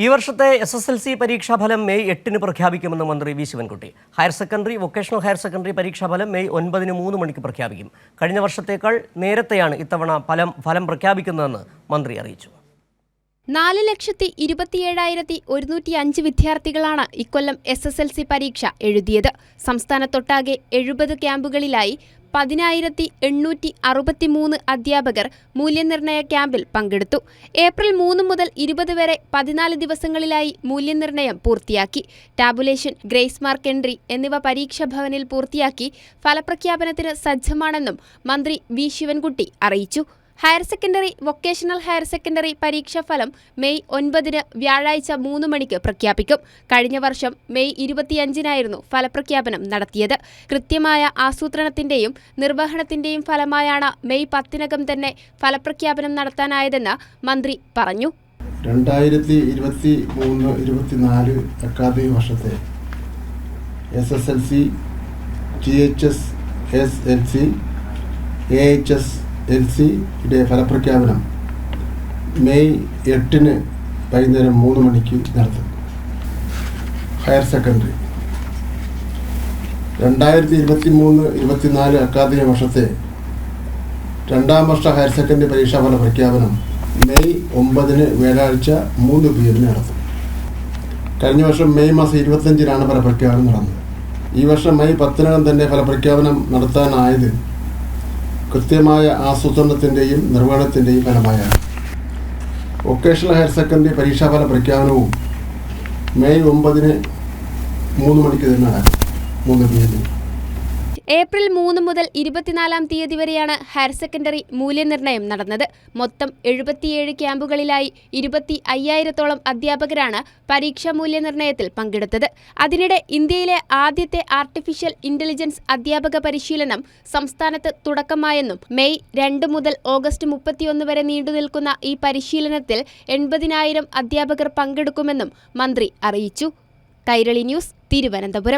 ഈ വർഷത്തെ SSLC പരീക്ഷാഫലം മെയ് 8-ന് പ്രഖ്യാപിക്കുമെന്ന് മന്ത്രി V Sivankutty. Higher secondary, vocational higher secondary പരീക്ഷാഫലം മെയ് 9-ന് 3 മണിക്ക് പ്രഖ്യാപിക്കും. കഴിഞ്ഞ വർഷത്തേക്കാൾ നേരത്തെയാണ് ഇത്തവണ ഫലം പ്രഖ്യാപിക്കുന്നതെന്ന് മന്ത്രി അറിയിച്ചു. 4,27,105 വിദ്യാർത്ഥികളാണ് ഇക്കൊല്ലം SSLC പരീക്ഷ എഴുതിയത്. സംസ്ഥാനത്തൊട്ടാകെ 70 ക്യാമ്പുകളിലായി 10,863 അധ്യാപകർ മൂല്യനിർണ്ണയ ക്യാമ്പിൽ പങ്കെടുത്തു. ഏപ്രിൽ 3 മുതൽ 20 വരെ 14 ദിവസങ്ങളിലായി മൂല്യനിർണ്ണയം പൂർത്തിയാക്കി. ടാബുലേഷൻ, ഗ്രേസ് മാർക്ക് എൻട്രി എന്നിവ പരീക്ഷാ ഭവനിൽ പൂർത്തിയാക്കി ഫലപ്രഖ്യാപനത്തിന് സജ്ജമാണെന്നും മന്ത്രി വി ശിവൻകുട്ടി അറിയിച്ചു. Higher secondary, vocational higher secondary പരീക്ഷാഫലം മെയ് 9-ന് വ്യാഴാഴ്ച 3 മണിക്ക് പ്രഖ്യാപിക്കും. കഴിഞ്ഞ വർഷം മെയ് 25-നായിരുന്നു ഫലപ്രഖ്യാപനം നടത്തിയത്. കൃത്യമായ ആസൂത്രണത്തിന്റെയും നിർവഹണത്തിന്റെയും ഫലമായാണ് മെയ് 10-നകം തന്നെ ഫലപ്രഖ്യാപനം നടത്താനായതെന്ന് മന്ത്രി പറഞ്ഞു. 2023-24 അക്കാദമിക വർഷത്തെ SSLC, GHS, SLC, AHS-LC ഫലപ്രഖ്യാപനം മെയ് 8-ന് വൈകുന്നേരം 3 മണിക്ക് നടത്തും. ഹയർ സെക്കൻഡറി 2023-24 അക്കാദമിക വർഷത്തെ 2ാം വർഷ ഹയർ സെക്കൻഡറി പരീക്ഷാഫല പ്രഖ്യാപനം മെയ് 9-ന് വ്യാഴാഴ്ച 3 PM നടത്തും. കഴിഞ്ഞ വർഷം മെയ് മാസം 25-നാണ് ഫലപ്രഖ്യാപനം നടന്നത്. ഈ വർഷം മെയ് 10-നകം തന്നെ ഫലപ്രഖ്യാപനം നടത്താനായത് കൃത്യമായ ആസൂത്രണത്തിൻ്റെയും നിർവഹണത്തിൻ്റെയും ഫലമായാണ്. വൊക്കേഷണൽ ഹയർ സെക്കൻഡറി പരീക്ഷാഫല പ്രഖ്യാപനവും മെയ് 9-ന് 3 മണിക്ക് തന്നെ നടക്കും. 3 PM. ഏപ്രിൽ 3 മുതൽ 24-ാം തീയതി വരെയാണ് ഹയർ സെക്കൻഡറി മൂല്യനിർണ്ണയം നടന്നത്. മൊത്തം 77 ക്യാമ്പുകളിലായി 25,000-ഓളം അധ്യാപകരാണ് പരീക്ഷാ മൂല്യനിർണ്ണയത്തിൽ പങ്കെടുത്തത്. അതിനിടെ ഇന്ത്യയിലെ ആദ്യത്തെ ആർട്ടിഫിഷ്യൽ ഇന്റലിജൻസ് അധ്യാപക പരിശീലനം സംസ്ഥാനത്ത് തുടക്കമായെന്നും മെയ് 2 മുതൽ ഓഗസ്റ്റ് 31 വരെ നീണ്ടുനിൽക്കുന്ന ഈ പരിശീലനത്തിൽ 80,000 അധ്യാപകർ പങ്കെടുക്കുമെന്നും മന്ത്രി അറിയിച്ചു. കൈരളി ന്യൂസ്, തിരുവനന്തപുരം.